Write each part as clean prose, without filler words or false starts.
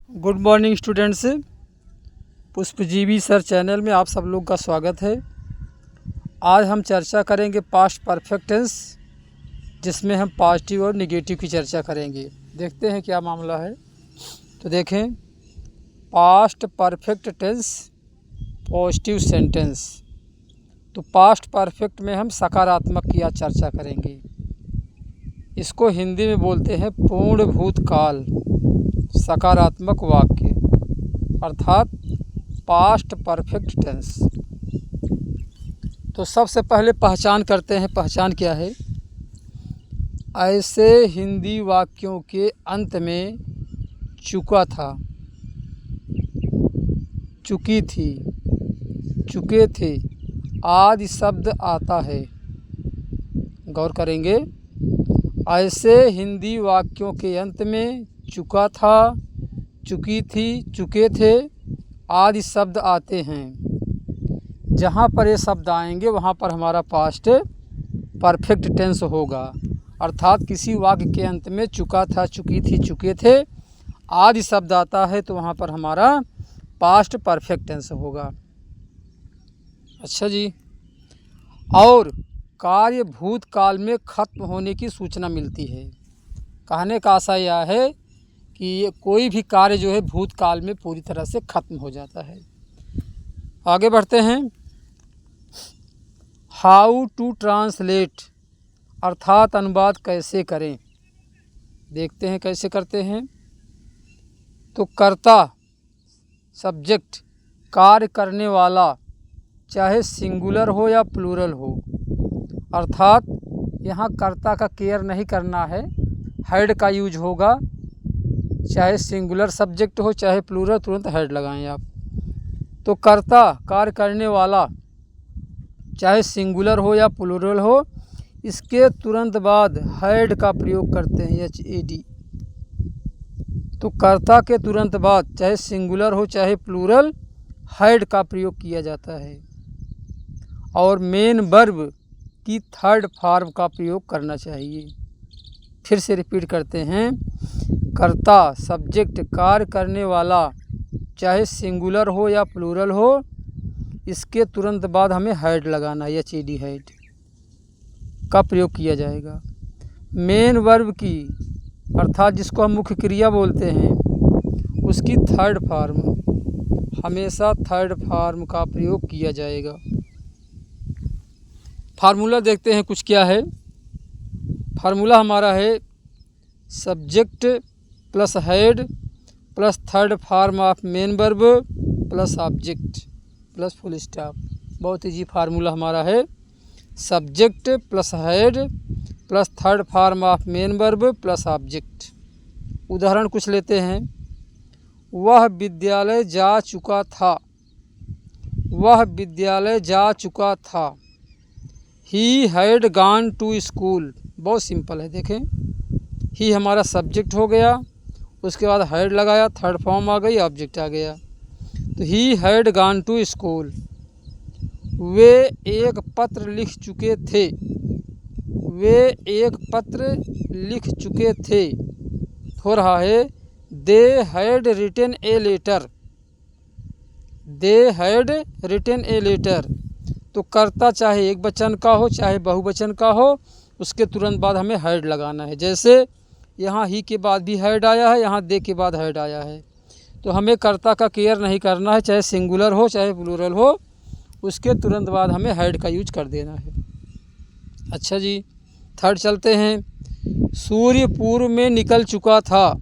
Good morning students. Pushpajivi sir channel में आप सब लोग का स्वागत है। आज हम चर्चा करेंगे पास्ट परफेक्ट टेंस, जिसमें हम पॉजिटिव और नेगेटिव की चर्चा करेंगे। देखते हैं क्या मामला है। तो देखें, past perfect tense positive sentence. तो पास्ट परफेक्ट में हम सकारात्मक की आज चर्चा करेंगे। इसको हिंदी में बोलते हैं पूर्ण भूतकाल सकारात्मक वाक्य, अर्थात पास्ट परफेक्ट टेंस। तो सबसे पहले पहचान करते हैं। पहचान क्या है? ऐसे हिंदी वाक्यों के अंत में चुका था, चुकी थी, चुके थे आदि शब्द आता है। गौर करेंगे। ऐसे हिंदी वाक्यों के अंत में चुका था, चुकी थी, चुके थे आदि शब्द आते हैं। जहाँ पर ये शब्द आएंगे वहाँ पर हमारा पास्ट परफेक्ट टेंस होगा। अर्थात किसी वाक्य के अंत में चुका था, चुकी थी, चुके थे आदि शब्द आता है तो वहाँ पर हमारा पास्ट परफेक्ट टेंस होगा। अच्छा जी। और कार्य भूतकाल में खत्म होने की सूचना मिलती है। कहने का आशय यह है कि ये कोई भी कार्य जो है भूतकाल में पूरी तरह से खत्म हो जाता है। आगे बढ़ते हैं। हाउ टू ट्रांसलेट, अर्थात अनुवाद कैसे करें। देखते हैं कैसे करते हैं। तो कर्ता सब्जेक्ट कार्य करने वाला, चाहे सिंगुलर हो या प्लूरल हो। अर्थात यहाँ कर्ता का केयर नहीं करना है, हेड का यूज होगा। चाहे सिंगुलर सब्जेक्ट हो चाहे प्लूरल, तुरंत हेड लगाएं आप। तो कर्ता कार्य करने वाला, चाहे सिंगुलर हो या प्लूरल हो, इसके तुरंत बाद हेड का प्रयोग करते हैं, HAD। तो कर्ता के तुरंत बाद चाहे सिंगुलर हो चाहे प्लूरल, हेड का प्रयोग किया जाता है। और मेन वर्ब की थर्ड फॉर्म का प्रयोग करना चाहिए। फिर से रिपीट करते हैं। कर्ता सब्जेक्ट कार्य करने वाला, चाहे सिंगुलर हो या प्लूरल हो, इसके तुरंत बाद हमें हेड लगाना है, HAD हेड का प्रयोग किया जाएगा। मेन वर्ब की, अर्थात जिसको हम मुख्य क्रिया बोलते हैं, उसकी थर्ड फॉर्म, हमेशा थर्ड फॉर्म का प्रयोग किया जाएगा। फार्मूला देखते हैं कुछ क्या है। फार्मूला हमारा है subject plus head plus third form of main verb plus object plus full stop. बहुत ईजी फार्मूला हमारा है। Subject plus head plus third form of main verb plus object. उदाहरण कुछ लेते हैं। वह विद्यालय जा चुका था, वह विद्यालय जा चुका था। He had gone to school. बहुत सिंपल है। देखें, ही हमारा सब्जेक्ट हो गया, उसके बाद हैड लगाया, थर्ड फॉर्म आ गई, ऑब्जेक्ट आ गया। तो he had gone to school. वे एक पत्र लिख चुके थे, वे एक पत्र लिख चुके थे। हो रहा है they had written a letter, they had written a letter. तो कर्ता चाहे एक वचन का हो चाहे बहुवचन का हो, उसके तुरंत बाद हमें हेड लगाना है। जैसे यहाँ ही के बाद भी हेड आया है, यहाँ दे के बाद हेड आया है। तो हमें कर्ता का केयर नहीं करना है, चाहे सिंगुलर हो चाहे प्लूरल हो, उसके तुरंत बाद हमें हेड का यूज कर देना है। अच्छा जी, थर्ड चलते हैं। सूर्य पूर्व में निकल चुका था,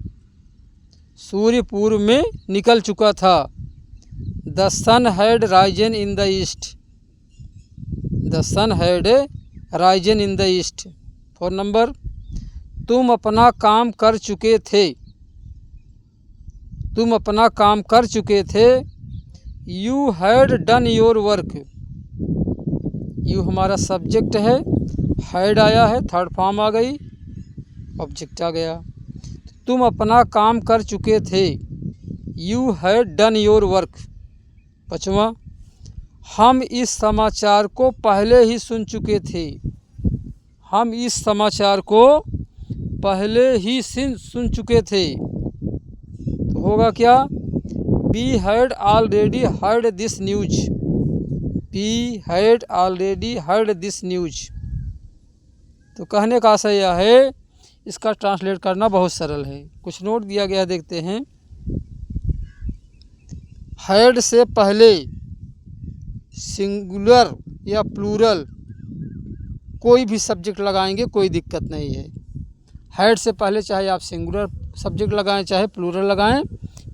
सूर्य पूर्व में निकल चुका था। The sun had risen in the east, the sun had risen in the east. 4 number, तुम अपना काम कर चुके थे, तुम अपना काम कर चुके थे। You had done your work. You हमारा सब्जेक्ट है, हैड आया है, थर्ड फॉर्म आ गई, ऑब्जेक्ट आ गया। तुम अपना काम कर चुके थे। You had done your work. 5वां, हम इस समाचार को पहले ही सुन चुके थे, हम इस समाचार को पहले ही सुन चुके थे। तो होगा क्या, we had already heard this news, we had already heard this news. तो कहने का आशय यह है, इसका ट्रांसलेट करना बहुत सरल है। कुछ नोट दिया गया देखते हैं। हैड से पहले सिंगुलर या प्लूरल कोई भी सब्जेक्ट लगाएंगे कोई दिक्कत नहीं है। हैड से पहले चाहे आप सिंगुलर सब्जेक्ट लगाएं चाहे प्लूरल लगाएं,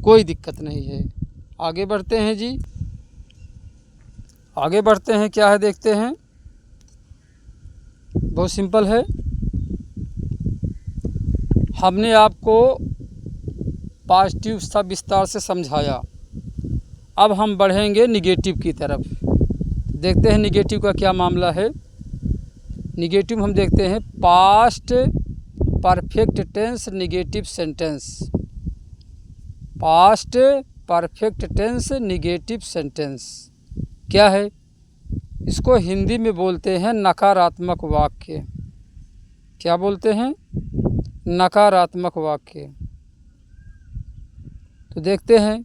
कोई दिक्कत नहीं है। आगे बढ़ते हैं जी, आगे बढ़ते हैं, क्या है देखते हैं। बहुत सिंपल है। हमने आपको पॉजिटिव सब विस्तार से समझाया, अब हम बढ़ेंगे निगेटिव की तरफ। देखते हैं निगेटिव का क्या मामला है। निगेटिव हम देखते हैं past perfect tense negative sentence, past perfect tense negative sentence क्या है, इसको हिंदी में बोलते हैं नकारात्मक वाक्य। क्या बोलते हैं, नकारात्मक वाक्य। तो देखते हैं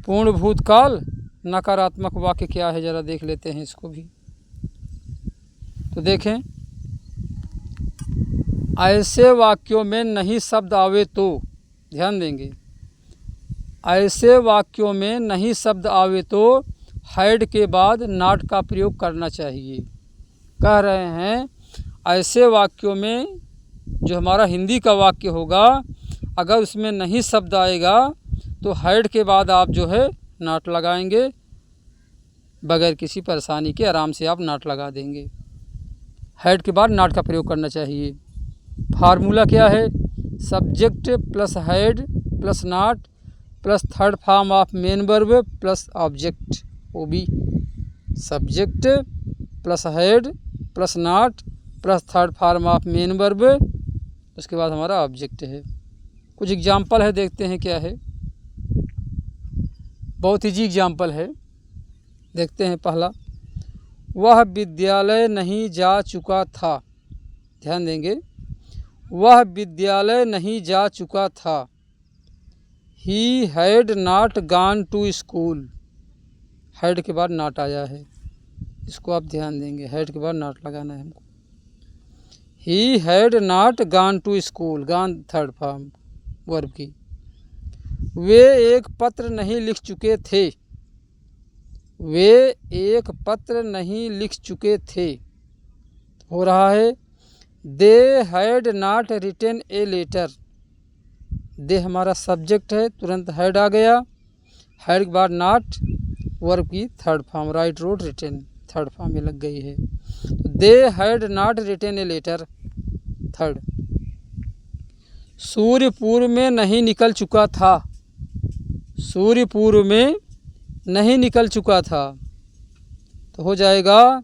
पूर्ण भूतकाल नकारात्मक वाक्य क्या है, ज़रा देख लेते हैं इसको भी। तो देखें, ऐसे वाक्यों में नहीं शब्द आवे तो, ध्यान देंगे, ऐसे वाक्यों में नहीं शब्द आवे तो हैड के बाद नॉट का प्रयोग करना चाहिए। कह रहे हैं ऐसे वाक्यों में जो हमारा हिंदी का वाक्य होगा, अगर उसमें नहीं शब्द आएगा तो हैड के बाद आप जो है नॉट लगाएंगे, बगैर किसी परेशानी के आराम से आप नॉट लगा देंगे। हैड के बाद नॉट का प्रयोग करना चाहिए। फार्मूला क्या है, subject plus had plus not plus third form of main verb plus object, वो भी subject plus had plus not plus third form of main verb, उसके बाद हमारा ऑब्जेक्ट है। कुछ एग्जाम्पल है, देखते हैं क्या है। बहुत ईजी एग्जाम्पल है, देखते हैं। पहला, वह विद्यालय नहीं जा चुका था। ध्यान देंगे, वह विद्यालय नहीं जा चुका था। He had not gone to school, had के बाद नॉट आया है, इसको आप ध्यान देंगे, हैड के बाद नॉट लगाना है हमको। He had not gone to school, gone third form verb की। वे एक पत्र नहीं लिख चुके थे, वे एक पत्र नहीं लिख चुके थे। हो रहा है they had not written a letter, they हमारा सब्जेक्ट है, तुरंत हैड आ गया, हैड के बाद नॉट वर्ब की third form, write wrote written third form में लग गई है। They had not written a letter third. सूर्य पूर्व में नहीं निकल चुका था, सूर्य पूर्व में नहीं निकल चुका था, तो हो जाएगा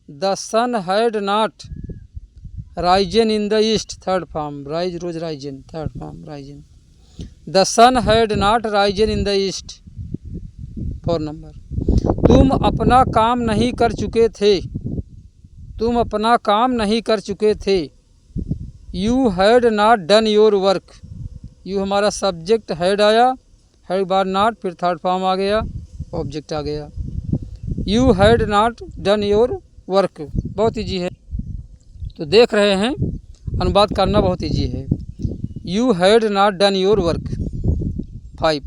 the sun had not risen in the east third form, rise rose risen third form risen. The sun had not risen in the east four number. तुम अपना काम नहीं कर चुके थे, तुम अपना काम नहीं कर चुके थे। You had not done your work, you हमारा सब्जेक्ट हैड आया, हैड बार नॉट फिर थर्ड फॉर्म आ गया, ऑब्जेक्ट आ गया। You had not done your work, बहुत ईजी है। तो देख रहे हैं अनुवाद करना बहुत ईजी है। You had not done your work. 5,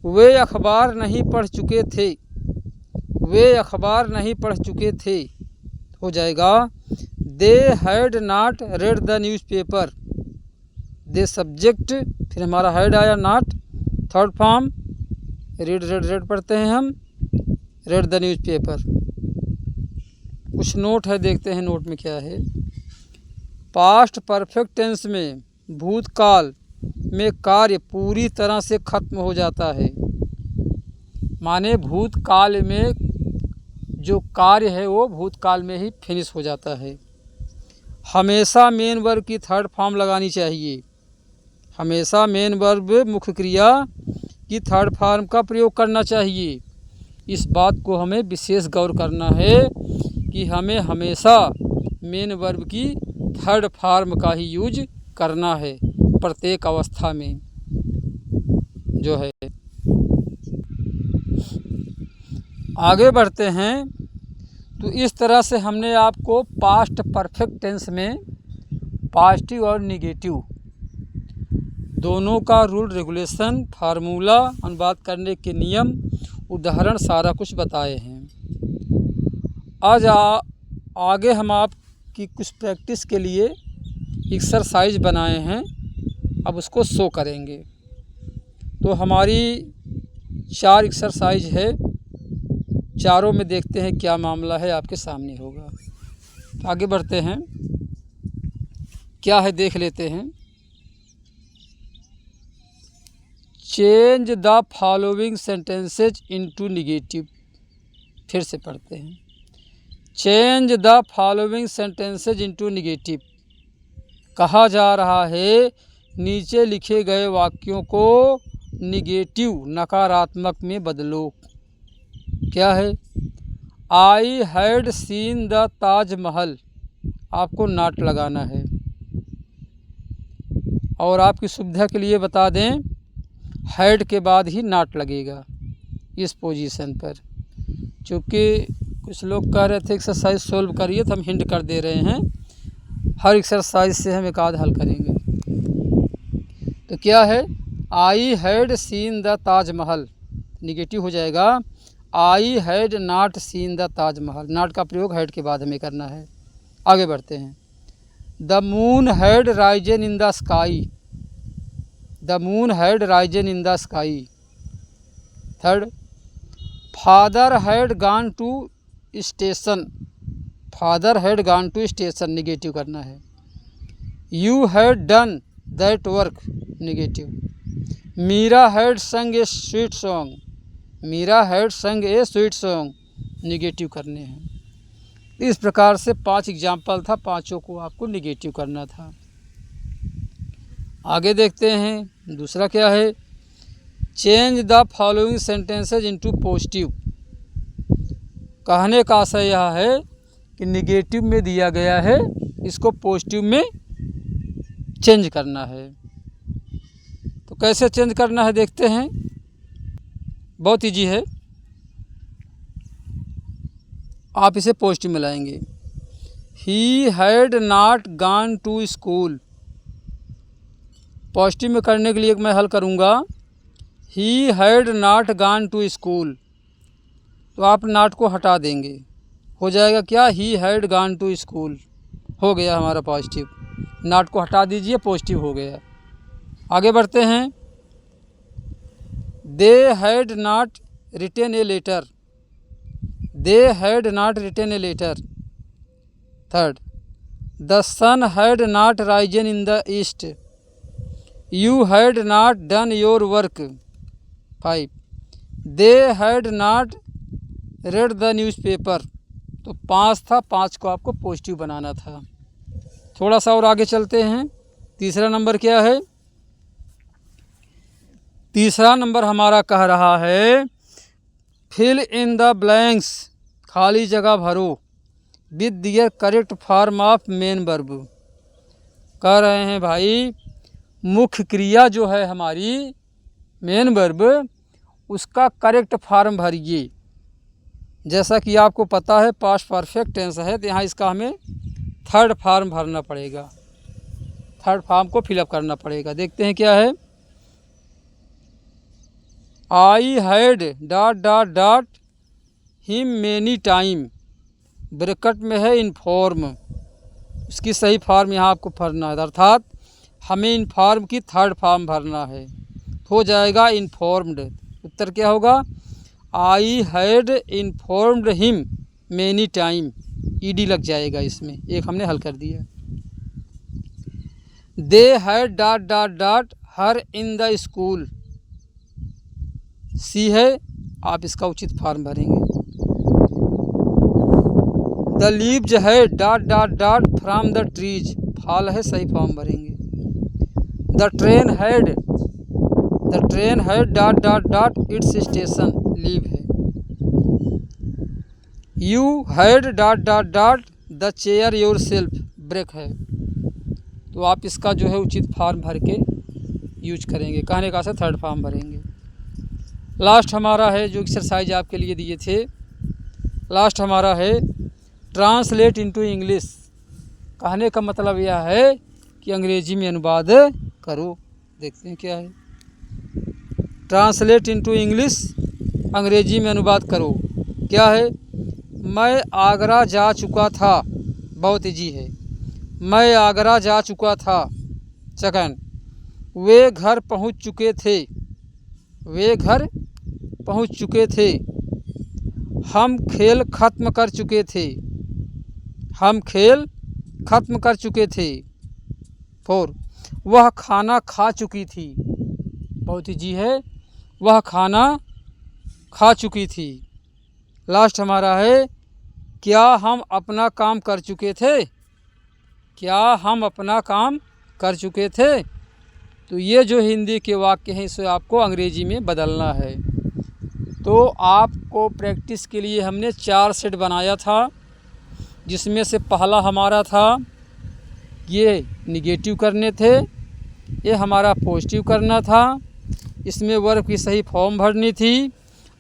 वे अखबार नहीं पढ़ चुके थे, वे अखबार नहीं पढ़ चुके थे। हो जाएगा दे had not read the newspaper, they subject फिर हमारा हैड आया not third form, red red red पढ़ते हैं हम, रेड द न्यूज़पेपर। कुछ नोट है, देखते हैं नोट में क्या है। पास्ट परफेक्ट टेंस में भूतकाल में कार्य पूरी तरह से खत्म हो जाता है, माने भूतकाल में जो कार्य है वो भूतकाल में ही फिनिश हो जाता है। हमेशा मेन वर्ब की थर्ड फॉर्म लगानी चाहिए, हमेशा मेन वर्ब मुख्य क्रिया की थर्ड फॉर्म का प्रयोग करना चाहिए। इस बात को हमें विशेष गौर करना है कि हमें हमेशा मेन वर्ब की थर्ड फॉर्म का ही यूज करना है प्रत्येक अवस्था में। जो है। आगे बढ़ते हैं। तो इस तरह से हमने आपको पास्ट परफेक्ट टेंस में पॉजिटिव और निगेटिव दोनों का रूल रेगुलेशन, फार्मूला, अनुवाद करने के नियम, उदाहरण सारा कुछ बताए हैं। आज आगे हम आपकी कुछ प्रैक्टिस के लिए एक्सरसाइज बनाए हैं, अब उसको शो करेंगे। तो हमारी 4 एक्सरसाइज है, चारों में देखते हैं क्या मामला है, आपके सामने होगा। तो आगे बढ़ते हैं, क्या है देख लेते हैं। Change the following sentences into negative. फिर से पढ़ते हैं। Change the following sentences into negative. कहा जा रहा है नीचे लिखे गए वाक्यों को निगेटिव नकारात्मक में बदलो। क्या है? I had seen the Taj Mahal, आपको नॉट लगाना है। और आपकी सुविधा के लिए बता दें, हैड के बाद ही नॉट लगेगा इस पोजीशन पर। चूँकि कुछ लोग कह रहे थे एक्सरसाइज सोल्व करिए, तो हम हिंट कर दे रहे हैं, हर एक्सरसाइज से हम एक आध हल करेंगे। तो क्या है? I had seen the Taj Mahal, negative हो जाएगा I had not seen the Taj Mahal. Not का प्रयोग हैड के बाद हमें करना है। आगे बढ़ते हैं। The moon had risen in the sky, the moon had risen in the sky. Third, father had gone to station, father had gone to station, negative करना है। You had done that work, negative. Meera had sung a sweet song, Meera had sung a sweet song, negative करने हैं। इस प्रकार से 5 example था, पांचों को आपको निगेटिव करना था। आगे देखते हैं दूसरा क्या है। Change the following sentences into positive. कहने का आशय यह है कि निगेटिव में दिया गया है, इसको पॉजिटिव में चेंज करना है। तो कैसे चेंज करना है देखते हैं, बहुत इजी है। आप इसे पॉजिटिव में लाएंगे। He had not gone to school, पॉजिटिव में करने के लिए मैं हल करूँगा, he had not gone to school. तो आप नॉट को हटा देंगे, हो जाएगा क्या? He had gone to school, हो गया हमारा पॉजिटिव। नॉट को हटा दीजिए, पॉजिटिव हो गया। आगे बढ़ते हैं। They had not written a letter, they had not written a letter. Third, the sun had not risen in the east, you had not done your work. 5, they had not read the newspaper. तो 5 था, 5 को आपको positive बनाना था। थोड़ा सा और आगे चलते हैं। तीसरा नंबर क्या है? तीसरा नंबर हमारा कह रहा है फिल इन द ब्लैंक्स, खाली जगह भरो, with their correct form of main verb. कह रहे हैं भाई मुख्य क्रिया जो है हमारी मेन वर्ब, उसका करेक्ट फॉर्म भरिए। जैसा कि आपको पता है पास्ट परफेक्ट टेंस है, तो यहाँ इसका हमें थर्ड फॉर्म भरना पड़ेगा, थर्ड फॉर्म को फिलअप करना पड़ेगा। देखते हैं क्या है। I had dot dot dot him many time, bracket में है इन्फॉर्म, उसकी सही फॉर्म यहाँ आपको भरना है, अर्थात हमें इन्फॉर्म की थर्ड फॉर्म भरना है। हो जाएगा इन्फॉर्म्ड। उत्तर क्या होगा? I had informed him many time, ED लग जाएगा इसमें, एक हमने हल कर दिया। They had dot dot dot her in the school, see है, आप इसका उचित फॉर्म भरेंगे। द लीव्स है dot dot dot from the trees, fall है, सही फॉर्म भरेंगे। द ट्रेन है dot dot dot its station, leave है। You had dot dot dot the chair yourself, break है। तो आप इसका जो है उचित फॉर्म भर के यूज करेंगे, कहने का से थर्ड फॉर्म भरेंगे। लास्ट हमारा है जो एक्सरसाइज आपके लिए दिए थे, लास्ट हमारा है ट्रांसलेट इनटू इंग्लिश। कहने का मतलब यह है कि अंग्रेजी में अनुवाद करो। देखते हैं क्या है। ट्रांसलेट इनटू इंग्लिश, अंग्रेजी में अनुवाद करो। क्या है? मैं आगरा जा चुका था, बहुत ईजी है। मैं आगरा जा चुका था। सेकंड, वे घर पहुंच चुके थे, वे घर पहुंच चुके थे। हम खेल ख़त्म कर चुके थे, हम खेल ख़त्म कर चुके थे। 4, वह खाना खा चुकी थी, बहुत ईजी है, वह खाना खा चुकी थी। लास्ट हमारा है क्या हम अपना काम कर चुके थे, क्या हम अपना काम कर चुके थे। तो ये जो हिंदी के वाक्य हैं इसे आपको अंग्रेजी में बदलना है। तो आपको प्रैक्टिस के लिए हमने 4 सेट बनाया था, जिसमें से पहला हमारा था ये निगेटिव करने थे, ये हमारा पॉजिटिव करना था, इसमें वर्ब की सही फॉर्म भरनी थी,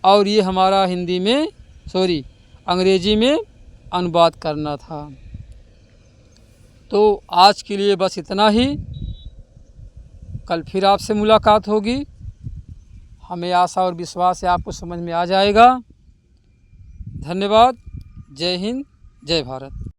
और ये हमारा हिंदी में अंग्रेजी में अनुवाद करना था। तो आज के लिए बस इतना ही। कल फिर आपसे मुलाकात होगी। हमें आशा और विश्वास है आपको समझ में आ जाएगा। धन्यवाद। जय हिंद, जय भारत।